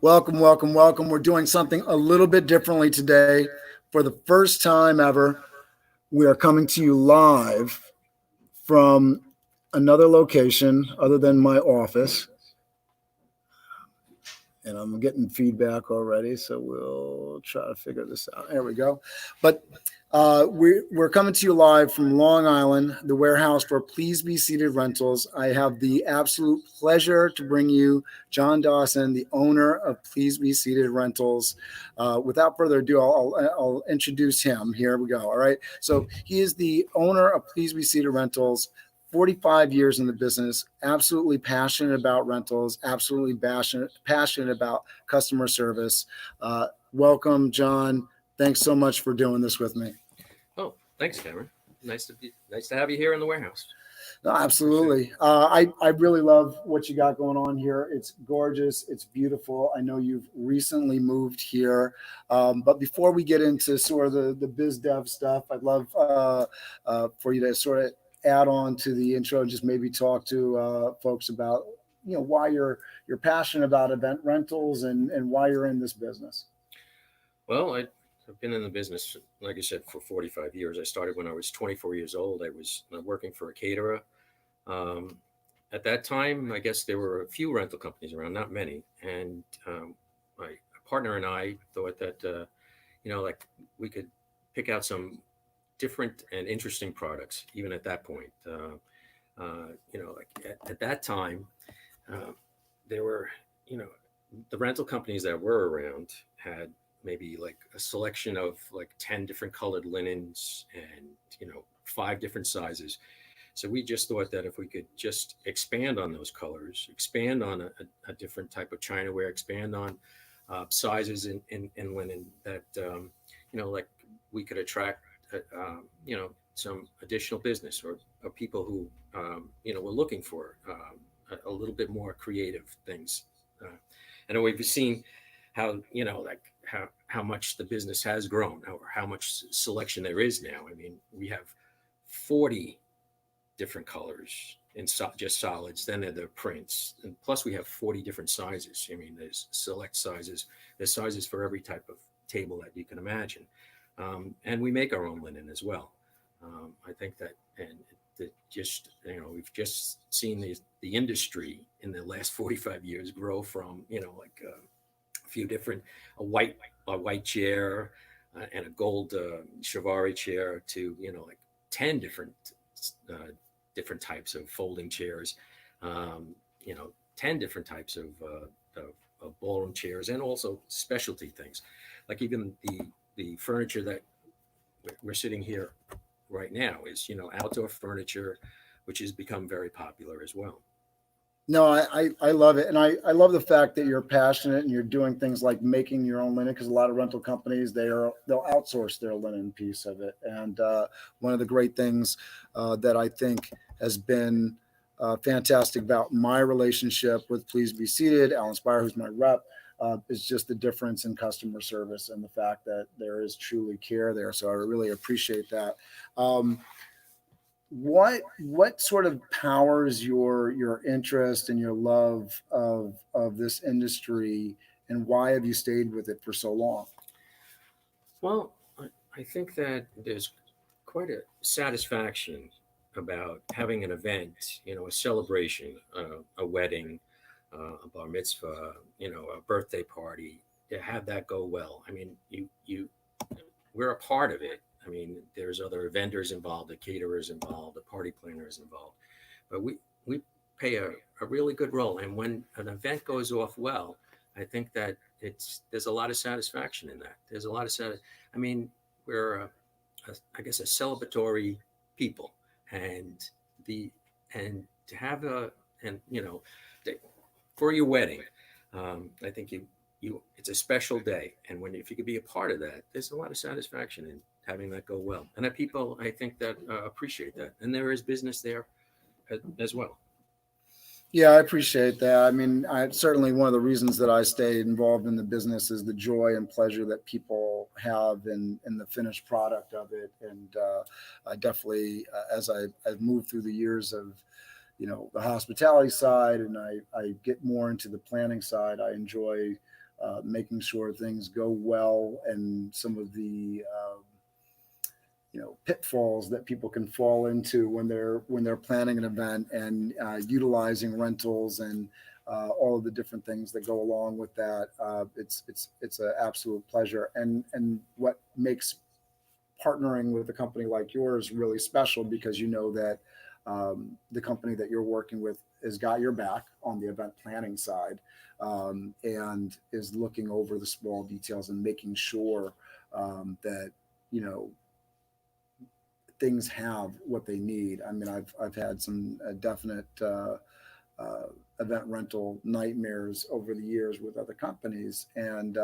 Welcome, welcome, welcome. We're doing something a little bit differently today. For the first time ever, we are coming to you live from another location other than my office. And I'm getting feedback already, so we'll try to figure this out. There we go. But we're coming to you live from Long Island, the warehouse for Please Be Seated Rentals. I have the absolute pleasure to bring you John Dawson, the owner of Please Be Seated Rentals. Without further ado, I'll introduce him. Here we go. All right. So he is the owner of Please Be Seated Rentals. 45 years in the business, absolutely passionate about rentals, absolutely passionate about customer service. Welcome, John. Thanks so much for doing this with me. Oh, thanks, Cameron. Nice to have you here in the warehouse. No, absolutely. I really love what you got going on here. It's gorgeous. It's beautiful. I know you've recently moved here. But before we get into sort of the biz dev stuff, I'd love for you to sort of add on to the intro and just maybe talk to folks about why you're passionate about event rentals and why you're in this business. Well, I've been in the business, like I said, for 45 years. I started when I was 24 years old. I was working for a caterer. At that time, I guess there were a few rental companies around, not many. And my partner and I thought that like we could pick out some different and interesting products, even at that point. Like at that time, there were, the rental companies that were around had maybe like a selection of like 10 different colored linens and, 5 different sizes. So we just thought that if we could just expand on those colors, expand on a different type of chinaware, expand on sizes in linen, that, like we could attract some additional business or people who, were looking for a little bit more creative things. And we've seen how, how much the business has grown or how much selection there is now. I mean, we have 40 different colors in just solids, then there are the prints, and plus we have 40 different sizes. I mean, there's select sizes, there's sizes for every type of table that you can imagine. And we make our own linen as well. I think that, and we've just seen the industry in the last 45 years grow from, a few different, a white chair and a gold Chiavari chair to, like 10 different types of folding chairs, 10 different types of ballroom chairs, and also specialty things, like even the furniture that we're sitting here right now is, outdoor furniture, which has become very popular as well. No, I love it. And I love the fact that you're passionate and you're doing things like making your own linen, because a lot of rental companies, they'll outsource their linen piece of it. And one of the great things that I think has been fantastic about my relationship with Please Be Seated, Alan Spire, who's my rep, is just the difference in customer service and the fact that there is truly care there. So I really appreciate that. What sort of powers your interest and your love of this industry, and why have you stayed with it for so long? Well, I think that there's quite a satisfaction about having an event, a celebration, a wedding, a bar mitzvah, a birthday party, to have that go well. I mean, we're a part of it. I mean, there's other vendors involved, the caterers involved, the party planners involved, but we play a really good role. And when an event goes off well, I think that there's a lot of satisfaction in that. There's a lot of I mean, we're I guess a celebratory people, and to have for your wedding, I think it's a special day, and if you could be a part of that, there's a lot of satisfaction in having that go well, and that people, I think, that appreciate that, and there is business there as well. Yeah, I appreciate that. I mean, certainly one of the reasons that I stayed involved in the business is the joy and pleasure that people have in the finished product of it. And I definitely, as I've moved through the years of, the hospitality side, and I get more into the planning side, I enjoy making sure things go well, and some of the pitfalls that people can fall into when they're planning an event, and utilizing rentals and all of the different things that go along with that. It's an absolute pleasure, and what makes partnering with a company like yours really special, because you know that the company that you're working with has got your back on the event planning side, and is looking over the small details and making sure that things have what they need. I mean, I've had some definite event rental nightmares over the years with other companies, and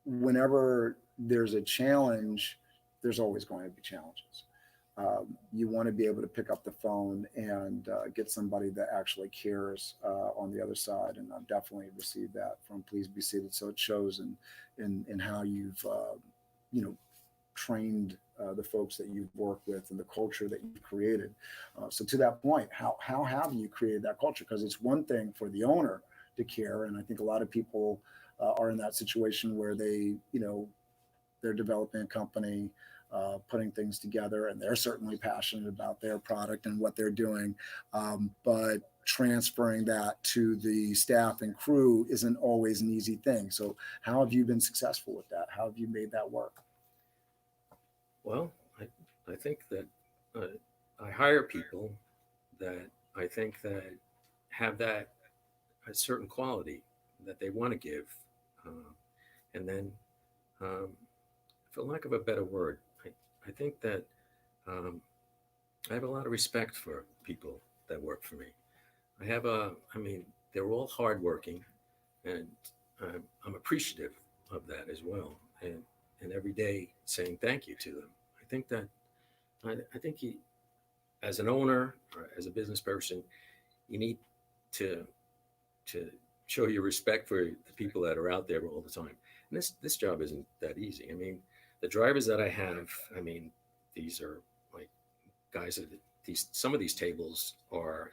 whenever there's a challenge, there's always going to be challenges. You want to be able to pick up the phone and get somebody that actually cares on the other side, and I've definitely received that from Please Be Seated. So it shows in how you've trained the folks that you've worked with and the culture that you've created. So to that point, how have you created that culture? Because it's one thing for the owner to care, and I think a lot of people are in that situation where they're developing a company, putting things together, and they're certainly passionate about their product and what they're doing, but transferring that to the staff and crew isn't always an easy thing. So how have you been successful with that? How have you made that work? Well, I think that I hire people that I think that have that a certain quality that they want to give, and then, for lack of a better word, I think that I have a lot of respect for people that work for me. I mean, they're all hardworking, and I'm appreciative of that as well, and every day saying thank you to them. I think that I think as an owner or as a business person, you need to show your respect for the people that are out there all the time. And this job isn't that easy. I mean, the drivers that I have, I mean, these are like guys that some of these tables are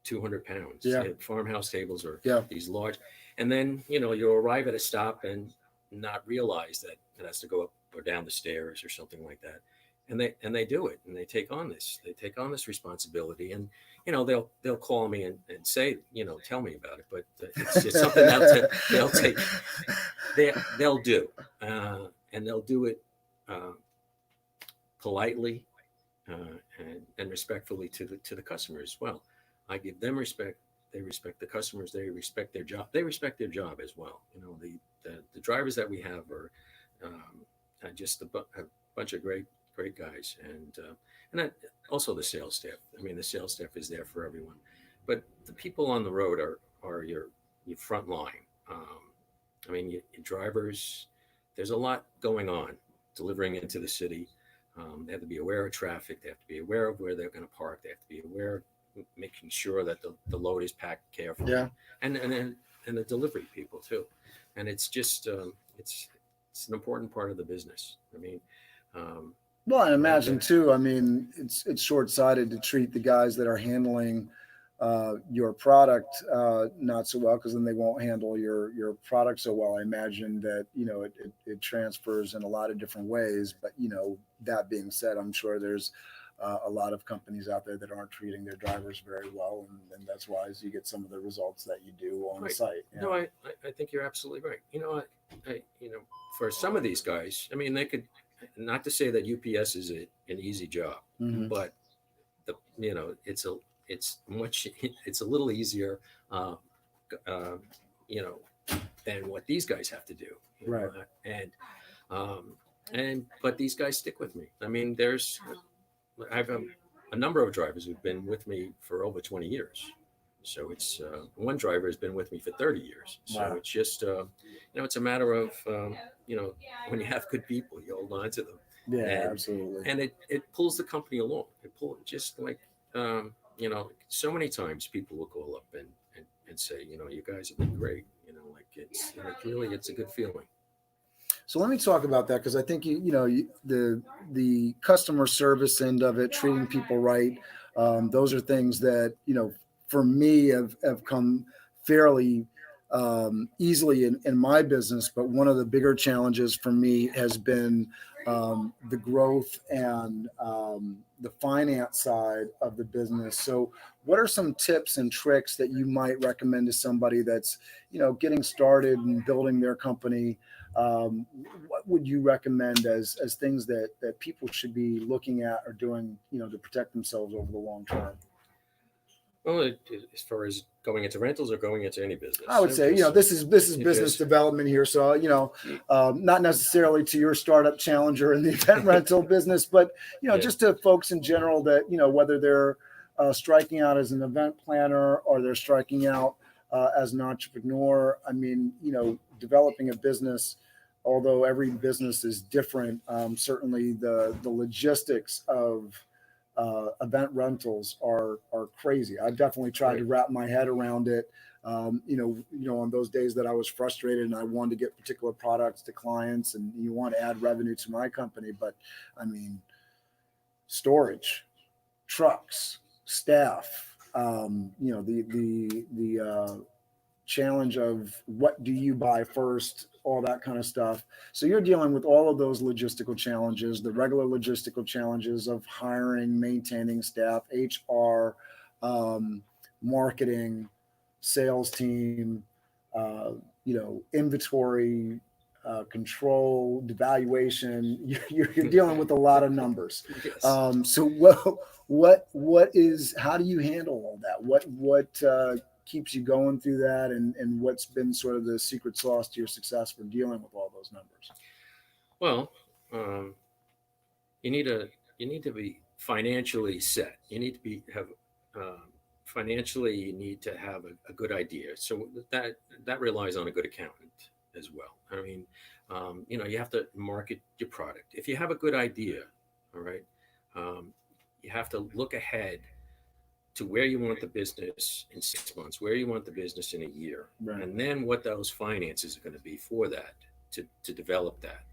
200 pounds. Yeah. Farmhouse tables are these large. And then, you'll arrive at a stop and not realize that it has to go up or down the stairs or something like that. And they do it, and they take on this responsibility, and they'll call me and say, tell me about it, but it's something that they'll do, and they'll do it politely and respectfully to the customer as well. I give them respect. They respect the customers. They respect their job. They respect their job as well. The drivers that we have are just a bunch of great guys, and also the sales staff. I mean, the sales staff is there for everyone, but the people on the road are your front line. I mean, your drivers. There's a lot going on delivering into the city. They have to be aware of traffic. They have to be aware of where they're going to park. They have to be aware of making sure that the load is packed carefully. Yeah. And the delivery people too. And it's just it's an important part of the business. I mean. Well, I imagine too. I mean, it's short-sighted to treat the guys that are handling your product not so well, because then they won't handle your product so well. I imagine that it transfers in a lot of different ways. But that being said, I'm sure there's a lot of companies out there that aren't treating their drivers very well, and that's why you get some of the results that you do on the site. No, I think you're absolutely right. I for some of these guys, I mean, they could. Not to say that UPS is an easy job, Mm-hmm. but it's a little easier, than what these guys have to do. Right. But these guys stick with me. I mean, I have a number of drivers who've been with me for over 20 years. So it's one driver has been with me for 30 years. So Wow. it's just it's a matter of when you have good people, you hold on to them. Yeah, absolutely. And it pulls the company along. It pulls just like so many times people will call up and say, you guys have been great. It's a good feeling. So let me talk about that, because I think the customer service end of it, treating people right, those are things that for me have come fairly easily in my business, but one of the bigger challenges for me has been the growth and the finance side of the business. So what are some tips and tricks that you might recommend to somebody that's, getting started and building their company? What would you recommend as things that people should be looking at or doing, to protect themselves over the long term? Well, as far as going into rentals or going into any business, I would say, this is business development here. So, not necessarily to your startup challenger in the event rental business, but, just to folks in general that, whether they're striking out as an event planner or they're striking out as an entrepreneur. I mean, developing a business, although every business is different, certainly the logistics of event rentals are crazy. I've definitely tried to wrap my head around it. On those days that I was frustrated and I wanted to get particular products to clients and you want to add revenue to my company, but I mean, storage, trucks, staff, the challenge of what do you buy first, all that kind of stuff. So you're dealing with all of those logistical challenges, the regular logistical challenges of hiring, maintaining staff, HR, marketing, sales team, inventory, control, devaluation. You're dealing with a lot of numbers. Yes. So how do you handle all that? What keeps you going through that, and what's been sort of the secret sauce to your success for dealing with all those numbers? Well, you need to be financially set. You need to financially. You need to have a good idea. So that relies on a good accountant as well. I mean, you have to market your product. If you have a good idea, all right, you have to look ahead to where you want the business in 6 months, where you want the business in a year, Right. and then what those finances are going to be for that to develop that.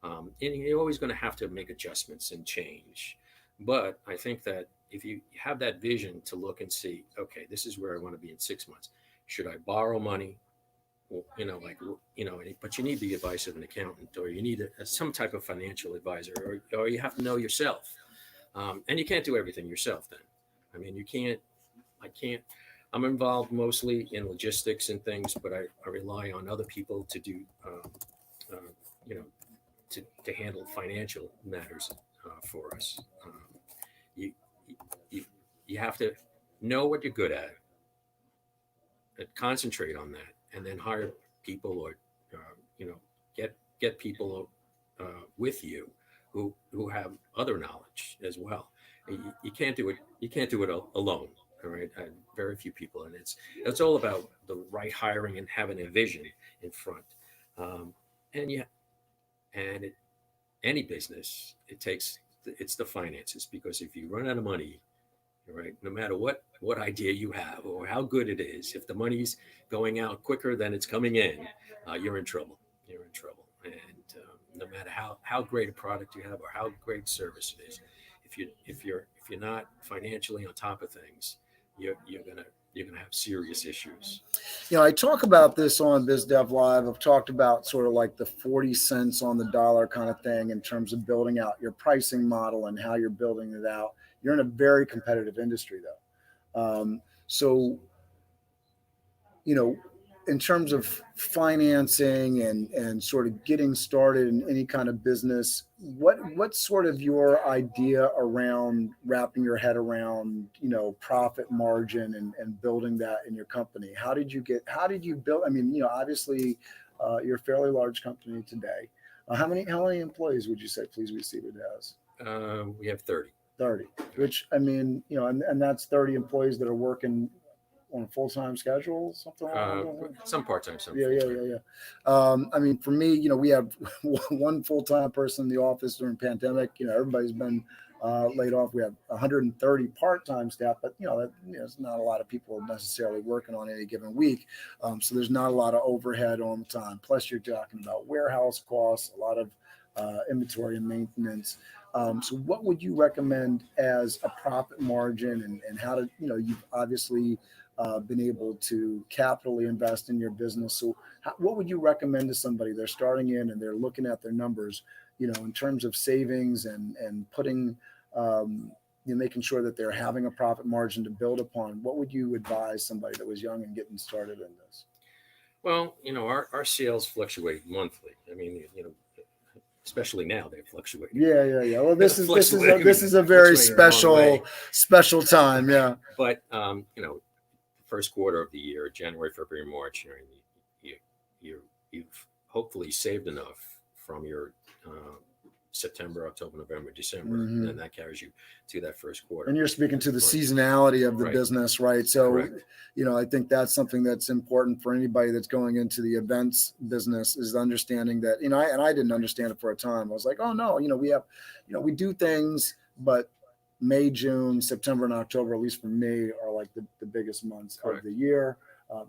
And you're always going to have to make adjustments and change. But I think that if you have that vision to look and see, okay, this is where I want to be in 6 months. Should I borrow money? Well, but you need the advice of an accountant, or you need some type of financial advisor, or you have to know yourself. And you can't do everything yourself then. I mean, I'm involved mostly in logistics and things, but I rely on other people to do, to handle financial matters for us. You have to know what you're good at and concentrate on that, and then hire people or, get people with you who have other knowledge as well. You can't do it. You can't do it alone. All right. Very few people, and it's all about the right hiring and having a vision in front. Any business, it's the finances, because if you run out of money, right, no matter what idea you have or how good it is, if the money's going out quicker than it's coming in, you're in trouble. You're in trouble. And no matter how great a product you have or how great service it is, if you're not financially on top of things, you're gonna have serious issues. I talk about this on BizDev Live. I've talked about sort of like the 40 cents on the dollar kind of thing in terms of building out your pricing model and how you're building it out. You're in a very competitive industry, though. So, in terms of financing and sort of getting started in any kind of business, what's sort of your idea around wrapping your head around, profit margin and building that in your company? How did you build? I mean, obviously, you're a fairly large company today. How many employees would you say Please Be Seated has? We have 30. 30, which, I mean, and that's 30 employees that are working on a full-time schedule, something like that. Some part-time, some Yeah. I mean, for me, we have one full-time person in the office during pandemic. Everybody's been laid off. We have 130 part-time staff, but there's not a lot of people necessarily working on any given week. So there's not a lot of overhead on the time. Plus, you're talking about warehouse costs, a lot of inventory and maintenance. So what would you recommend as a profit margin, and how to, you've obviously been able to capitally invest in your business. So what would you recommend to somebody? They're starting in and they're looking at their numbers, in terms of savings and putting, making sure that they're having a profit margin to build upon. What would you advise somebody that was young and getting started in this? Well, our sales fluctuate monthly. I mean, especially now they fluctuate. Yeah. Well, this is a very Fluctuating special time. Yeah. But the first quarter of the year, January, February, March, you've hopefully saved enough from your September, October, November, December, and that carries you to that first quarter. And you're speaking to the seasonality of the business, right? So, correct. I think that's something that's important for anybody that's going into the events business, is understanding that, I didn't understand it for a time. I was like, oh no, we have, we do things, but May, June, September, and October, at least for me, are like the biggest months of the year.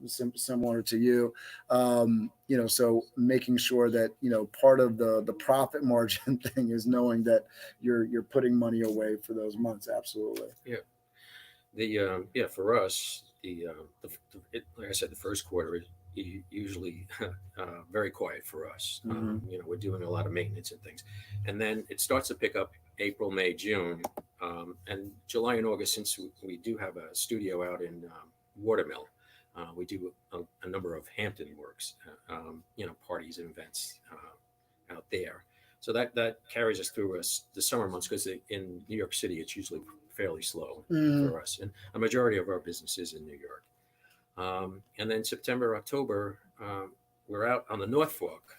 Similar to you, so making sure that, part of the profit margin thing is knowing that you're putting money away for those months. Absolutely. Yeah. For us, like I said, the first quarter is usually very quiet for us. We're doing a lot of maintenance and things, and then it starts to pick up April, May, June, and July and August. Since we do have a studio out in Watermill. We do a number of Hampton works, parties and events out there. So that carries us through the summer months, because in New York City, it's usually fairly slow for us. And a majority of our business is in New York. And then September, October, we're out on the North Fork,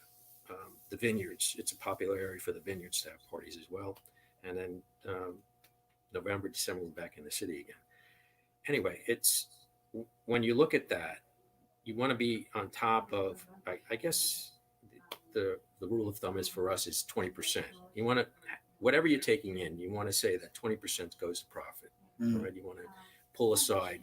the vineyards. It's a popular area for the vineyards to have parties as well. And then November, December, we're back in the city again. Anyway, when you look at that, you want to be on top of, I guess the rule of thumb is for us is 20%. You want to, whatever you're taking in, you want to say that 20% goes to profit. Right? You want to pull aside.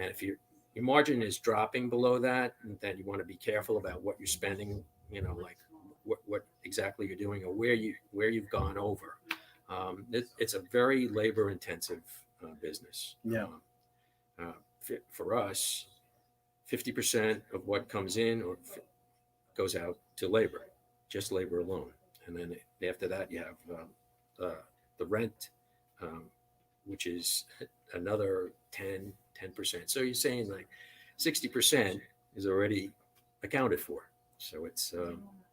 And if your margin is dropping below that, then you want to be careful about what you're spending, like what exactly you're doing, or where you've gone over. It's a very labor intensive business. Yeah. For us, 50% of what comes in or goes out to labor, just labor alone. And then after that, you have the rent, which is another 10%. So you're saying like 60% is already accounted for. So it's,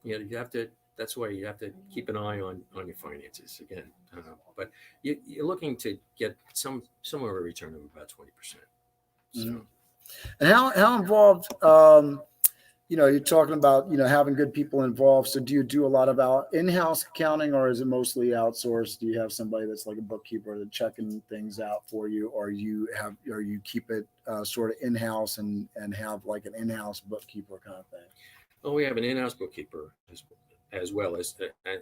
you have to, that's why you have to keep an eye on your finances again. But you're looking to get somewhere a return of about 20%. So. And how involved, you're talking about, having good people involved. So do you do a lot of in-house accounting, or is it mostly outsourced? Do you have somebody that's like a bookkeeper that's checking things out for you, or you keep it sort of in-house and have like an in-house bookkeeper kind of thing? Oh, we have an in-house bookkeeper as well as an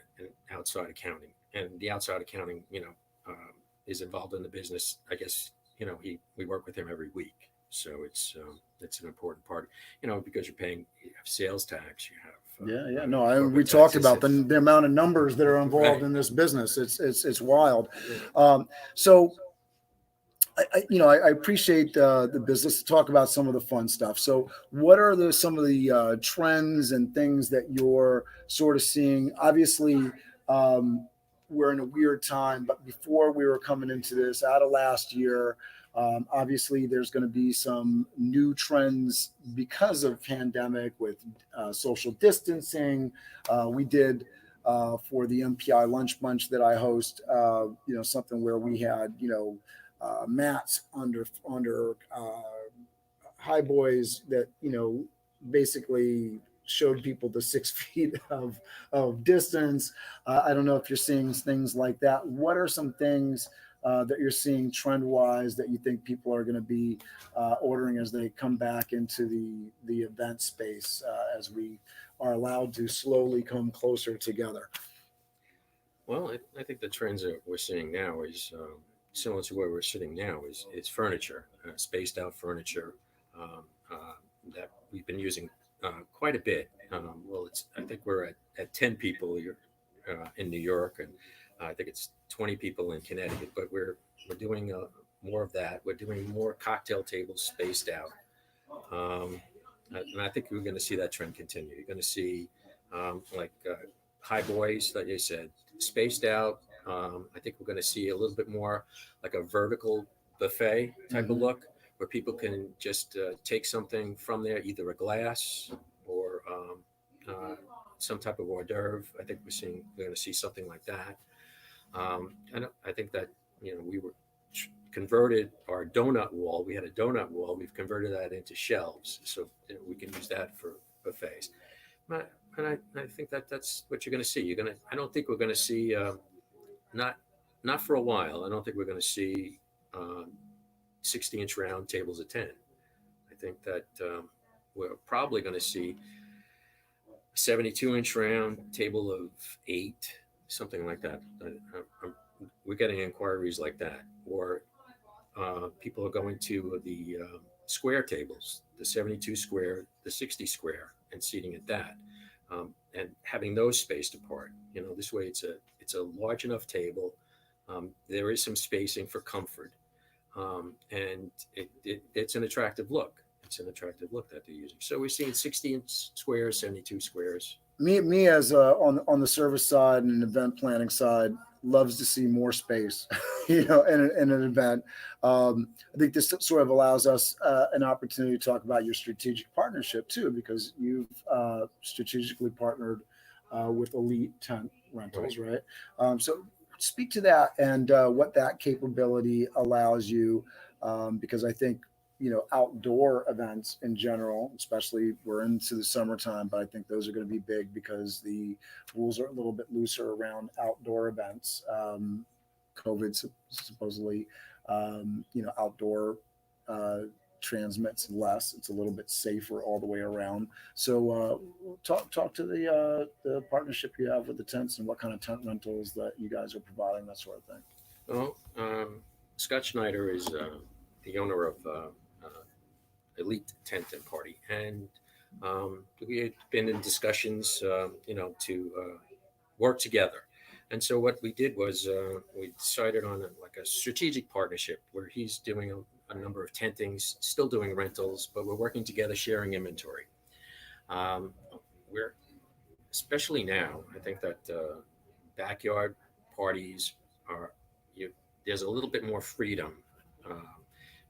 outside accounting, and the outside accounting, is involved in the business. I guess, we work with him every week. So it's an important part, because you have sales tax, you have. No, we talked about the amount of numbers that are involved in this business. It's wild. So I appreciate the business. To talk about some of the fun stuff. So what are some of the trends and things that you're sort of seeing? Obviously, we're in a weird time, but before we were coming into this, out of last year, obviously there's going to be some new trends because of pandemic with social distancing. We did for the MPI lunch bunch that I host, something where we had, mats under high boys that, basically showed people the 6 feet of distance. I don't know if you're seeing things like that. What are some things that you're seeing trend wise that you think people are going to be ordering as they come back into the event space, as we are allowed to slowly come closer together? Well, I think the trends that we're seeing now is similar to where we're sitting now, is furniture, spaced out furniture that we've been using quite a bit. I think we're at 10 people in New York, and I think it's 20 people in Connecticut, but we're doing more of that. We're doing more cocktail tables spaced out. And I think we're going to see that trend continue. You're going to see high boys, like you said, spaced out. I think we're going to see a little bit more like a vertical buffet type of look, where people can just take something from there, either a glass or some type of hors d'oeuvre. I think we're going to see something like that. And I think that, we were converted our donut wall. We had a donut wall. We've converted that into shelves, so we can use that for buffets. And I think that's what you're going to see. I don't think we're going to see not for a while. I don't think we're going to see 60-inch round tables of 10. I think that we're probably going to see a 72-inch round table of 8, something like that. We're getting inquiries like that, or people are going to the square tables, the 72 square, the 60 square, and seating at that, and having those spaced apart. This way it's a large enough table. There is some spacing for comfort, and it's an attractive look. It's an attractive look that they're using. So we're seeing 60-inch squares, 72 squares. Me as on the service side and event planning side, loves to see more space, in an event. I think this sort of allows us an opportunity to talk about your strategic partnership too, because you've strategically partnered with Elite Tent Rentals, right? So speak to that and what that capability allows you, because I think, outdoor events in general, especially we're into the summertime, but I think those are going to be big because the rules are a little bit looser around outdoor events. COVID supposedly, outdoor transmits less. It's a little bit safer all the way around. So talk to the partnership you have with the tents and what kind of tent rentals that you guys are providing, that sort of thing. Well, Scott Schneider is the owner of Elite Tent and Party, and we had been in discussions, to work together. And so what we did was we decided on a strategic partnership where he's doing a number of tentings, still doing rentals, but we're working together, sharing inventory. We're especially now, I think that backyard parties there's a little bit more freedom.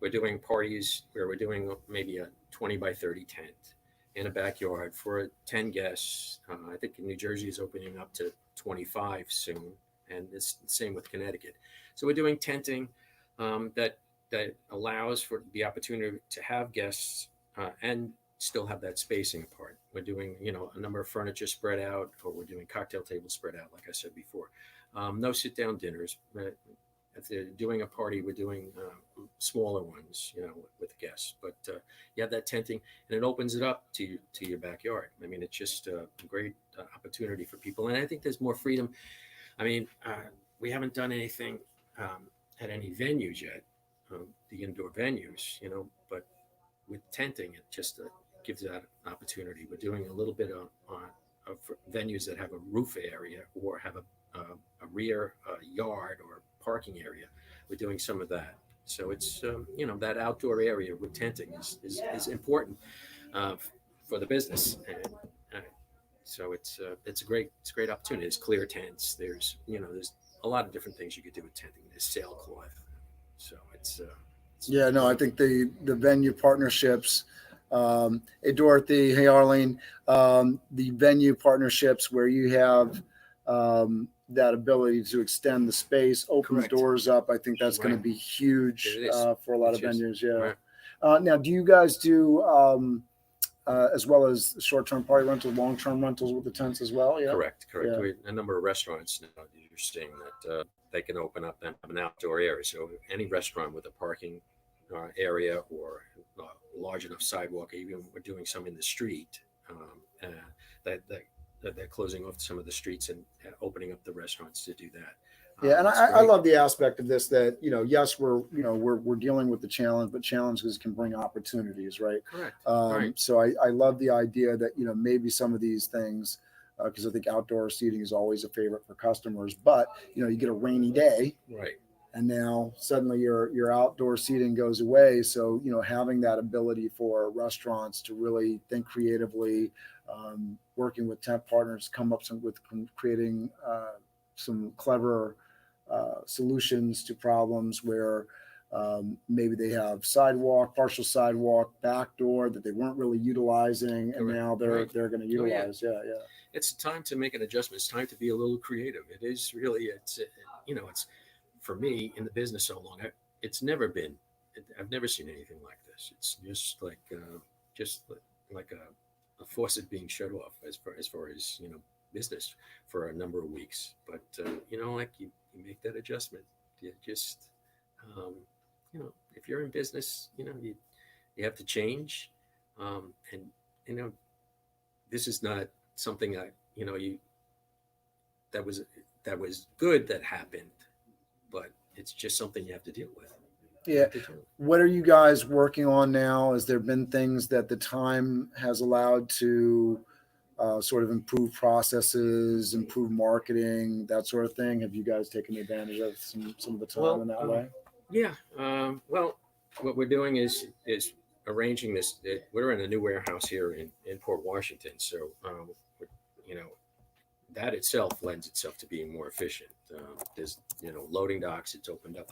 We're doing parties where we're doing maybe a 20 by 30 tent in a backyard for 10 guests. I think New Jersey is opening up to 25 soon, and it's the same with Connecticut. So we're doing tenting that allows for the opportunity to have guests and still have that spacing apart. We're doing, a number of furniture spread out, or we're doing cocktail tables spread out, like I said before. No sit-down dinners. If they're doing a party, we're doing smaller ones, with guests. But you have that tenting, and it opens it up to your backyard. I mean, it's just a great opportunity for people. And I think there's more freedom. I mean, we haven't done anything at any venues yet, the indoor venues, but with tenting, it just gives that opportunity. We're doing a little bit of venues that have a roof area or have a rear yard or parking area. We're doing some of that. So it's, that outdoor area with tenting is important for the business. And so it's a great opportunity. There's clear tents. There's a lot of different things you could do with tenting. There's sailcloth. So it's yeah, no, I think the venue partnerships, hey Dorothy, hey Arlene, the venue partnerships where you have that ability to extend the space, open the doors up, I think that's going to be huge for a lot of venues. Yeah. Right. Now, do you guys do as well as short-term party rentals, long-term rentals with the tents as well? Yeah. Correct. Yeah. We, a number of restaurants now, you're seeing that they can open up and have an outdoor area. So any restaurant with a parking area or large enough sidewalk, even we're doing some in the street, that they're closing off some of the streets and opening up the restaurants to do that. Yeah, and I love the aspect of this that, yes, we're dealing with the challenge, but challenges can bring opportunities, right? Correct. Right. So I love the idea that, maybe some of these things, because I think outdoor seating is always a favorite for customers, but, you get a rainy day. Right. and now suddenly your outdoor seating goes away. So, having that ability for restaurants to really think creatively, working with temp partners, come up with creating some clever solutions to problems where maybe they have partial sidewalk, back door that they weren't really utilizing, and Correct. now they're Right. going to Oh, yeah. utilize. Yeah, yeah. It's time to make an adjustment. It's time to be a little creative. It is really, it's for me in the business so long. It's never been. I've never seen anything like this. It's just like a faucet being shut off as far as business for a number of weeks. But like you make that adjustment. You just if you're in business, you have to change, and this is not something that was good that happened, but it's just something you have to deal with. Yeah. What are you guys working on now? Has there been things that the time has allowed to sort of improve processes, improve marketing, that sort of thing? Have you guys taken advantage of some of the time in that way? Yeah. Well, what we're doing is arranging this. We're in a new warehouse here in Port Washington, so that itself lends itself to being more efficient. There's loading docks. It's opened up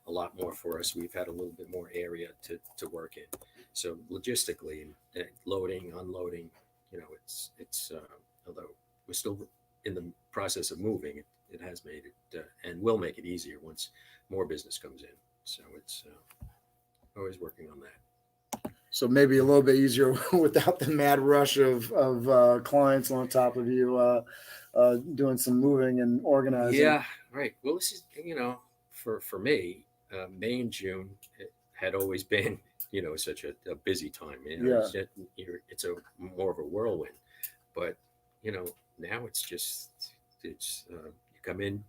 a lot more for us. We've had a little bit more area to work in. So logistically, loading, unloading, it's although we're still in the process of moving, it has made it and will make it easier once more business comes in. So it's always working on that. So maybe a little bit easier without the mad rush of clients on top of you doing some moving and organizing. Yeah, right. Well, this is for me, May and June had always been such a busy time. It's a more of a whirlwind, but now it's you come in,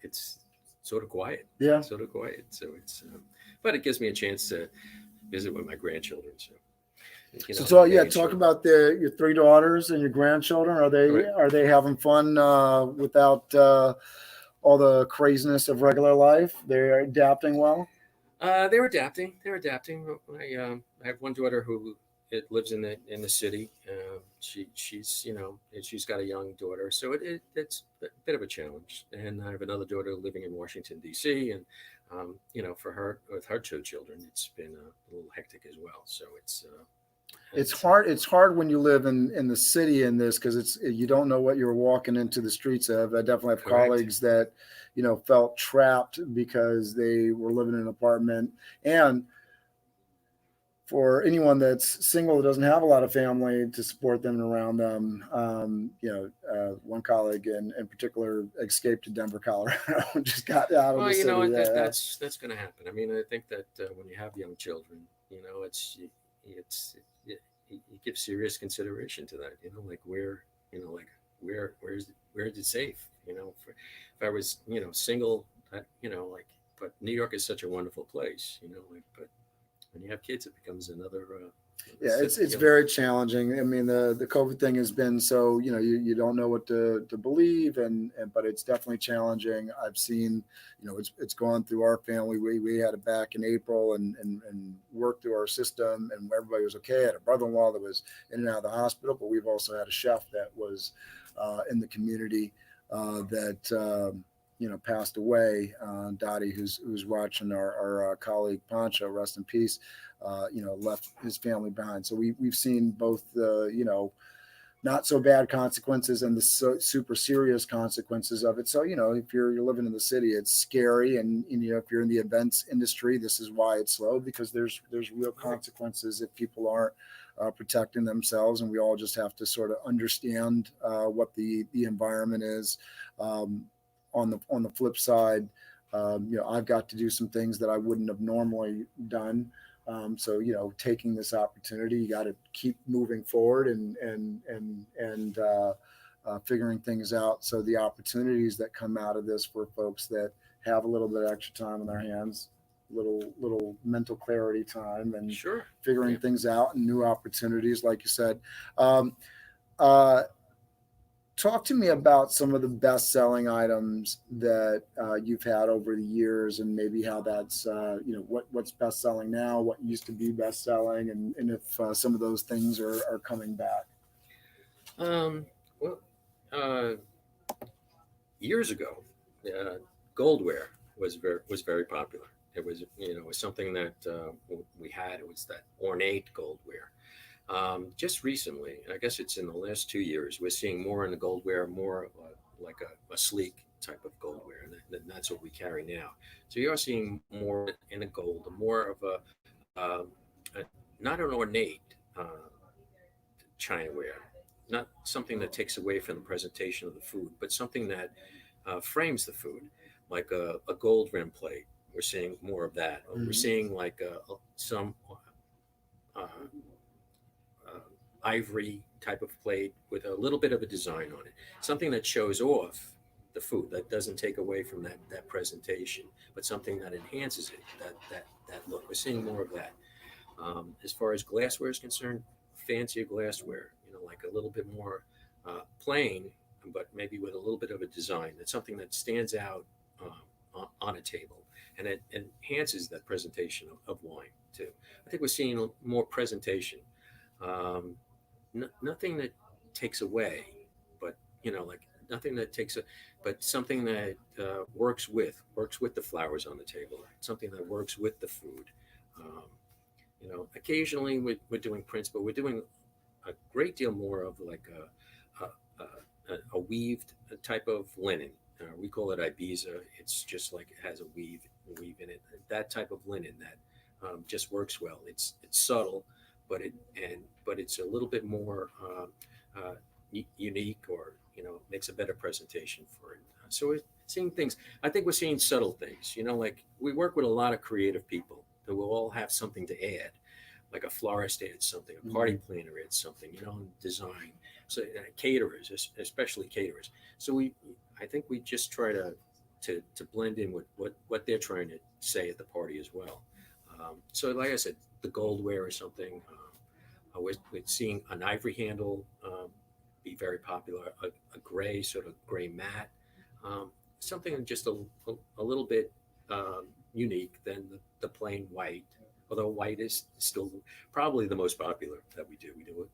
it's sort of quiet. Yeah, sort of quiet. So it's but it gives me a chance to visit with my grandchildren. So talk about your three daughters and your grandchildren. Are they having fun without all the craziness of regular life? They're adapting well. They're adapting. I have one daughter who lives in the city. She's got a young daughter, so it's a bit of a challenge. And I have another daughter living in Washington D.C. and for her with her two children, it's been a little hectic as well. So it's hard. It's hard when you live in the city in this because you don't know what you're walking into the streets of. I definitely have colleagues that felt trapped because they were living in an apartment. And for anyone that's single that doesn't have a lot of family to support them and around them, one colleague in particular escaped to Denver, Colorado, and just got out of the city. That's going to happen. I mean, I think that when you have young children, you give serious consideration to that. Like where is it safe? If I was single, but New York is such a wonderful place. But when you have kids, it becomes another. It's very challenging. I mean, the COVID thing has been so you don't know what to believe, but it's definitely challenging. I've seen it's gone through our family. We had it back in April and worked through our system, and everybody was okay. I had a brother-in-law that was in and out of the hospital, but we've also had a chef that was in the community that passed away. Dottie, who's watching our colleague Pancho, rest in peace, left his family behind. So we've seen both the, not so bad consequences and the super serious consequences of it. So, if you're living in the city, it's scary. And, if you're in the events industry, this is why it's slow, because there's real consequences if people aren't protecting themselves. And we all just have to sort of understand what the environment is. On the flip side, I've got to do some things that I wouldn't have normally done. So taking this opportunity, you got to keep moving forward and figuring things out. So the opportunities that come out of this for folks that have a little bit of extra time on their hands, little mental clarity time, and figuring things out and new opportunities, like you said. talk to me about some of the best-selling items that you've had over the years, and maybe how that's what's best-selling now, what used to be best-selling, and if some of those things are coming back. Um, well, uh, years ago, uh, goldware was very popular. It was something that we had. It was that ornate goldware. Just recently, I guess it's in the last 2 years, we're seeing more in the goldware, more like a sleek type of goldware, and that's what we carry now. So you are seeing more in a gold, more of a not an ornate chinaware, not something that takes away from the presentation of the food, but something that frames the food, like a gold rim plate. We're seeing more of that. Or we're Mhm. seeing like some uh, uh, ivory type of plate with a little bit of a design on it, something that shows off the food, that doesn't take away from that presentation, but something that enhances it, that look. We're seeing more of that. As far as glassware is concerned, fancier glassware, like a little bit more plain, but maybe with a little bit of a design. That's something that stands out on a table, and it enhances that presentation of wine too. I think we're seeing more presentation. Um, Nothing that takes away, but like nothing that takes a, but something that works with the flowers on the table, something that works with the food. Um, Occasionally we're doing prints, but we're doing a great deal more of like a weaved type of linen. We call it Ibiza. It's just like it has a weave in it. That type of linen that just works well. It's subtle, but it's a little bit more unique, or makes a better presentation for it. So we're seeing things. I think we're seeing subtle things. Like we work with a lot of creative people who will all have something to add, like a florist adds something, a party planner adds something, design. So caterers, especially caterers. So I think we just try to blend in with what they're trying to say at the party as well. So like I said, the goldware or something. We're seeing an ivory handle be very popular, a gray sort of gray matte, something just a little bit unique than the plain white. Although white is still probably the most popular that we do. We do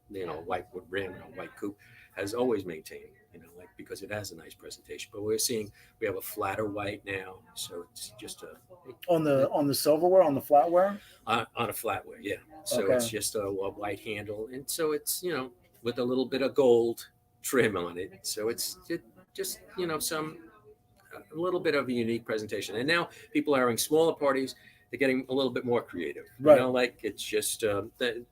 white with rim and a white coupe has always maintained, like because it has a nice presentation. But we have a flatter white now, so it's just On the silverware, on the flatware. on a flatware, yeah. So it's Okay. just a white handle, and so it's with a little bit of gold trim on it. So it's just some a little bit of a unique presentation. And now people are having smaller parties. They're getting a little bit more creative. Right. Like it's just they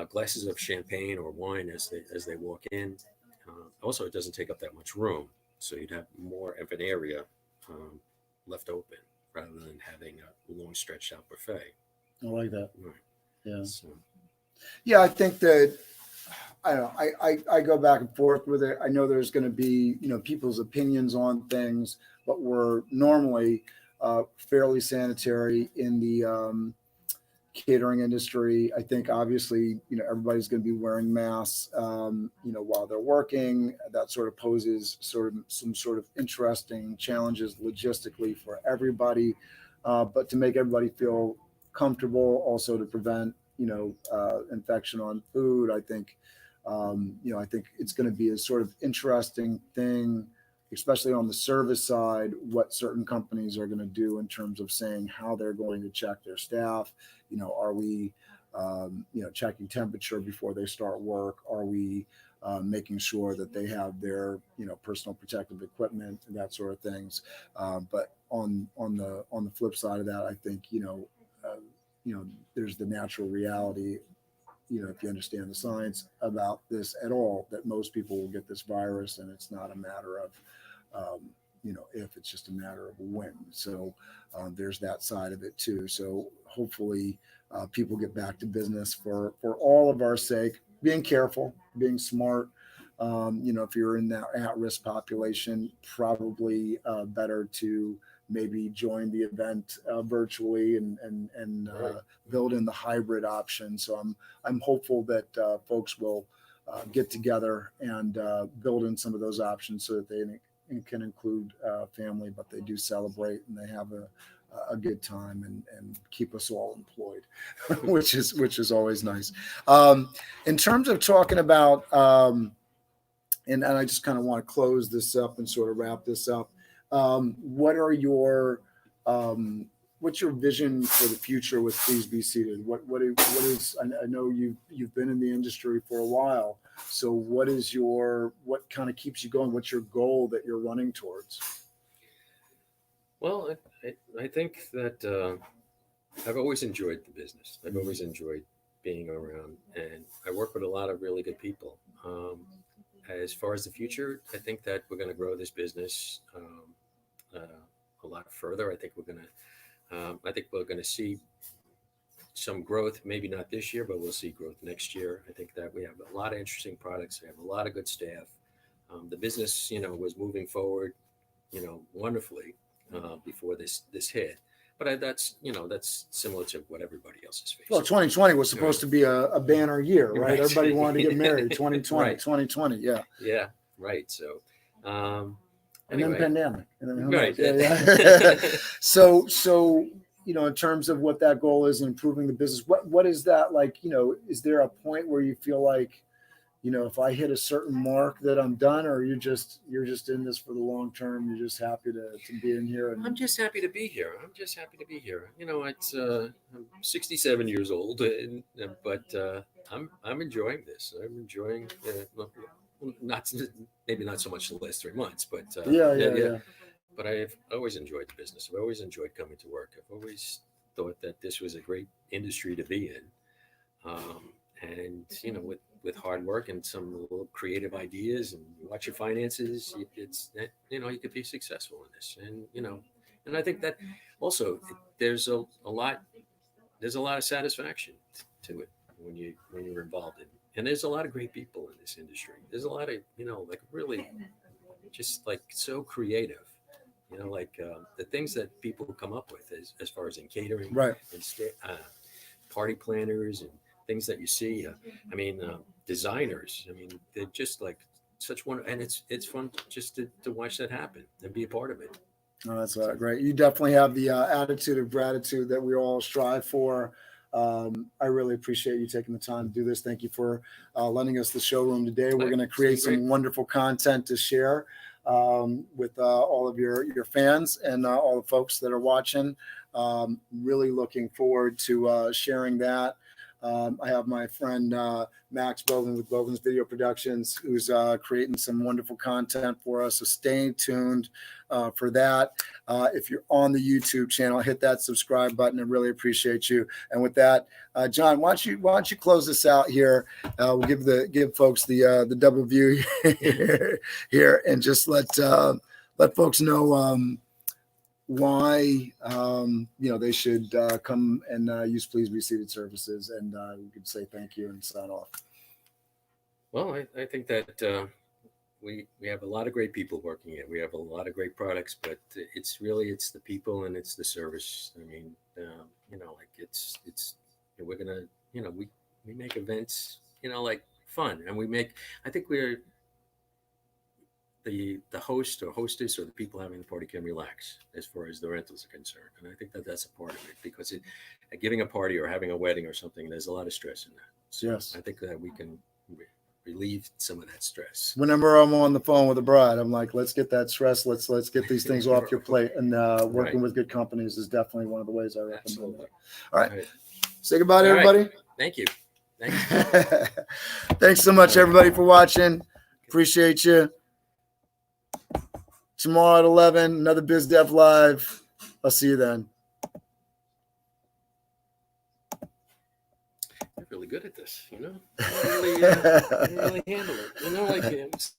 glasses of champagne or wine as they walk in. Also, it doesn't take up that much room, so you'd have more of an area um, left open rather than having a long stretched out buffet. I like that. Right. Yeah. So, Yeah, I think that I don't know. I go back and forth with it. I know there's going to be, people's opinions on things, but we're normally fairly sanitary in the catering industry. I think obviously, everybody's going to be wearing masks, while they're working. That sort of poses some sort of interesting challenges logistically for everybody, but to make everybody feel comfortable, also to prevent, infection on food. I think it's going to be a sort of interesting thing, especially on the service side, what certain companies are going to do in terms of saying how they're going to check their staff. Are we, checking temperature before they start work? Are we making sure that they have their, personal protective equipment and that sort of things? But on the flip side of that, I think, there's the natural reality, if you understand the science about this at all, that most people will get this virus, and it's not a matter of, if, it's just a matter of when. So there's that side of it too. So hopefully people get back to business for all of our sake, being careful, being smart. If you're in that at-risk population, probably better to maybe join the event virtually and right. build in the hybrid option. So I'm hopeful that folks will get together and build in some of those options so that they can include family, but they do celebrate and they have a good time and keep us all employed, which is always nice. In terms of talking about, and I just kind of want to close this up and sort of wrap this up. What's your vision for the future with Please Be Seated? What is? I know you've been in the industry for a while. So what kind of keeps you going? What's your goal that you're running towards? Well, I think that I've always enjoyed the business. I've always enjoyed being around, and I work with a lot of really good people. As far as the future, I think that we're going to grow this business a lot further. I think we're going to see some growth. Maybe not this year, but we'll see growth next year. I think that we have a lot of interesting products. We have a lot of good staff. The business, was moving forward, wonderfully before this hit. But that's similar to what everybody else is facing. Well, 2020 was supposed to be a banner year, right? Right. Everybody wanted to get married. 2020, Right. 2020, yeah. Yeah, right. So, And anyway, then pandemic. And then right. Yeah. So in terms of what that goal is in improving the business, what is that like? Is there a point where you feel like, if I hit a certain mark that I'm done, or you're just in this for the long term? You're just happy to be in here. I'm just happy to be here. It's I'm 67 years old, but I'm enjoying this. I'm enjoying not maybe not so much the last 3 months, but Yeah. But I've always enjoyed the business. I've always enjoyed coming to work. I've always thought that this was a great industry to be in. And with hard work and some little creative ideas and watch your finances, you could be successful in this. And I think that also there's a lot of satisfaction to it when you're involved in it. And there's a lot of great people in this industry. There's a lot of like really just like so creative. The things that people come up with as far as in catering, Right. and party planners and things that you see. Designers. They're just like such one, and it's fun just to watch that happen and be a part of it. Oh, that's great. You definitely have the attitude of gratitude that we all strive for. I really appreciate you taking the time to do this. Thank you for lending us the showroom today. We're going to create some wonderful content to share with all of your fans and all the folks that are watching. Really looking forward to sharing that. I have my friend Max Bogan with Bogan's Video Productions, who's creating some wonderful content for us. So stay tuned for that. If you're on the YouTube channel, hit that subscribe button. I really appreciate you. And with that, John, why don't you close this out here? We'll give folks the double view here, and just let folks know why they should come and use Please Be Seated services, and we could say thank you and sign off. Well, I think that we have a lot of great people working here. We have a lot of great products, but it's the people and it's the service. I mean, we're gonna, we make events, like fun, and I think we're the host or hostess or the people having the party can relax as far as the rentals are concerned. And I think that that's a part of it, because giving a party or having a wedding or something, there's a lot of stress in that. So Yes. I think that we can relieve some of that stress. Whenever I'm on the phone with a bride, I'm like, let's get that stress. Let's get these things off your plate. And working with good companies is definitely one of the ways I recommend. Absolutely. All right. Say goodbye to All right. everybody. Thank you. Thanks so much, everybody, for watching. Appreciate you. Tomorrow at 11, another Biz Dev Live. I'll see you then. You're really good at this, You really handle it.